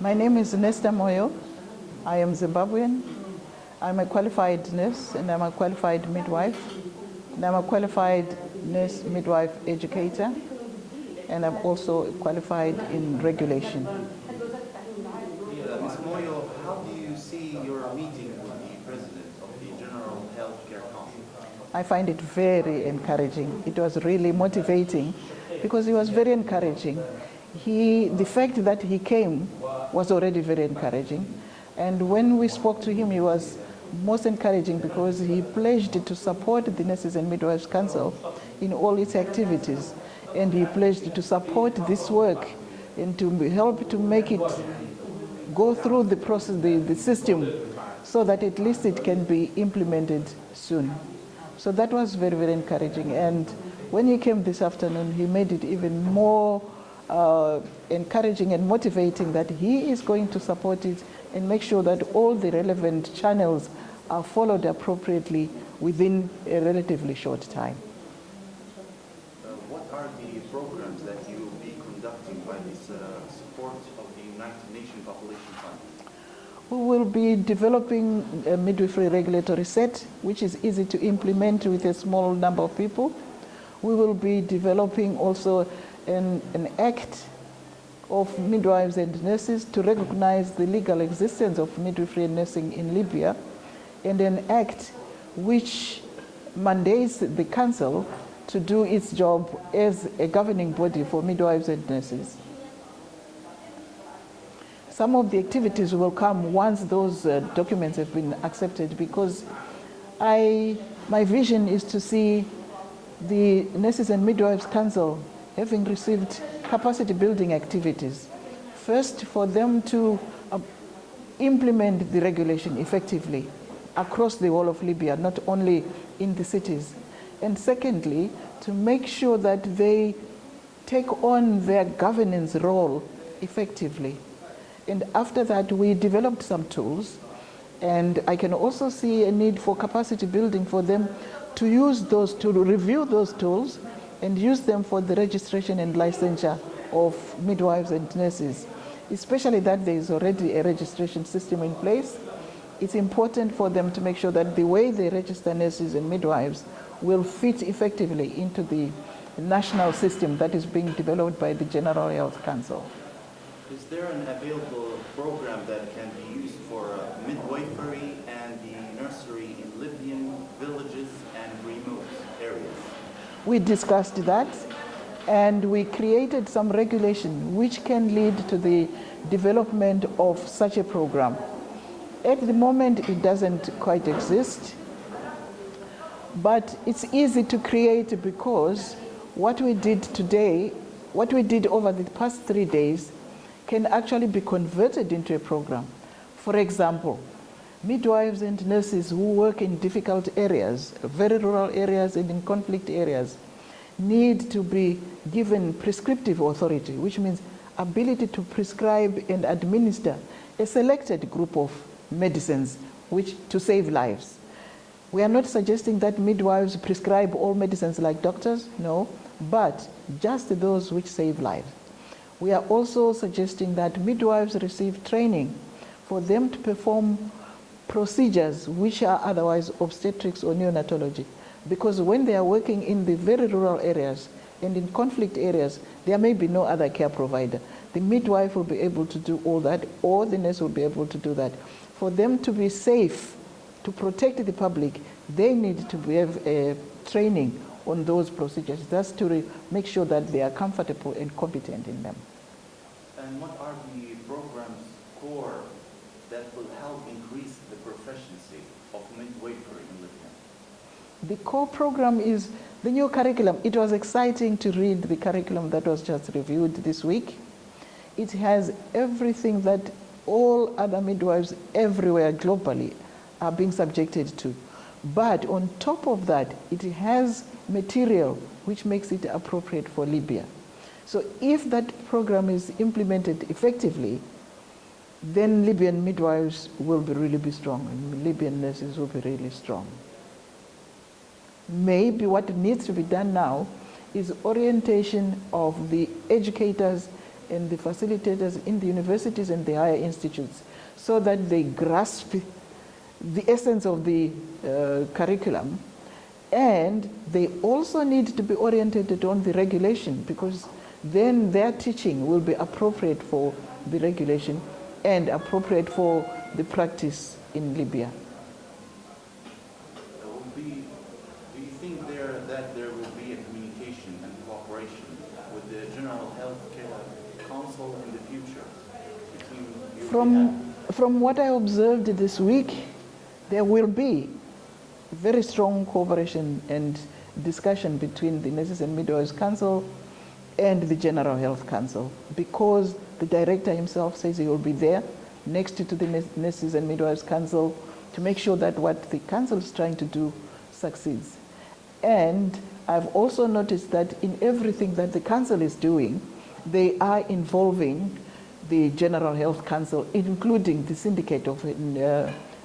My name is Nesta Moyo. I am Zimbabwean. I'm a qualified nurse and I'm a qualified midwife. And I'm a qualified nurse midwife educator. And I'm also qualified in regulation. Ms. Moyo, how do you see your meeting with the President of the General Healthcare Council? I find it very encouraging. It was really motivating because he was very encouraging. The fact that he came was already very encouraging. And when we spoke to him, he was most encouraging because he pledged to support the Nurses and Midwives Council in all its activities. And he pledged to support this work and to help to make it go through the process, the system, so that at least it can be implemented soon. So that was very, very encouraging. And when he came this afternoon, he made it even more encouraging and motivating that he is going to support it and make sure that all the relevant channels are followed appropriately within a relatively short time. What are the programs that you will be conducting by this support of the United Nations Population Fund? We will be developing a midwifery regulatory set, which is easy to implement with a small number of people. We will be developing also an act of midwives and nurses to recognize the legal existence of midwifery and nursing in Libya, and an act which mandates the council to do its job as a governing body for midwives and nurses. Some of the activities will come once those documents have been accepted, because my vision is to see the Nurses and Midwives Council having received capacity building activities. First, for them to implement the regulation effectively across the whole of Libya, not only in the cities. And secondly, to make sure that they take on their governance role effectively. And after that, we developed some tools, and I can also see a need for capacity building for them to use those, to review those tools and use them for the registration and licensure of midwives and nurses, especially that there is already a registration system in place. It's important for them to make sure that the way they register nurses and midwives will fit effectively into the national system that is being developed by the General Health Council. Is there an available program that can be used for midwifery and the nursery in Libyan villages and remote areas? We discussed that, and we created some regulation which can lead to the development of such a program. At the moment, it doesn't quite exist, but it's easy to create, because what we did today, what we did over the past 3 days, can actually be converted into a program. For example, midwives and nurses who work in difficult areas, very rural areas and in conflict areas, need to be given prescriptive authority, which means ability to prescribe and administer a selected group of medicines to save lives. We are not suggesting that midwives prescribe all medicines like doctors, no, but just those which save lives. We are also suggesting that midwives receive training for them to perform procedures which are otherwise obstetrics or neonatology. Because when they are working in the very rural areas and in conflict areas, there may be no other care provider. The midwife will be able to do all that, or the nurse will be able to do that. For them to be safe, to protect the public, they need to have a training on those procedures. That's to make sure that they are comfortable and competent in them. And what are the programs core that will help increase the proficiency of midwifery in Libya? The core program is the new curriculum. It was exciting to read the curriculum that was just reviewed this week. It has everything that all other midwives everywhere globally are being subjected to. But on top of that, it has material which makes it appropriate for Libya. So if that program is implemented effectively, then Libyan midwives will really be strong, and Libyan nurses will be really strong. Maybe what needs to be done now is orientation of the educators and the facilitators in the universities and the higher institutes so that they grasp the essence of the curriculum. And they also need to be oriented on the regulation, because then their teaching will be appropriate for the regulation and appropriate for the practice in Libya. Do you think that there will be a communication and cooperation with the General Healthcare Council in the future? From what I observed this week, there will be very strong cooperation and discussion between the Nurses and Midwives Council and the General Health Council, because the director himself says he will be there next to the Nurses and Midwives Council to make sure that what the council is trying to do succeeds. And I've also noticed that in everything that the council is doing, they are involving the General Health Council, including the syndicate of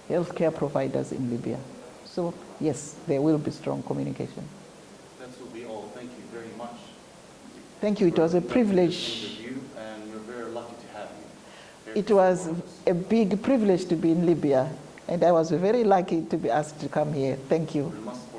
healthcare providers in Libya. So yes, there will be strong communication. That will be all. Thank you very much. Thank you. It was a privilege. And we're very lucky to have you. It was a big privilege to be in Libya, and I was very lucky to be asked to come here. Thank you. We must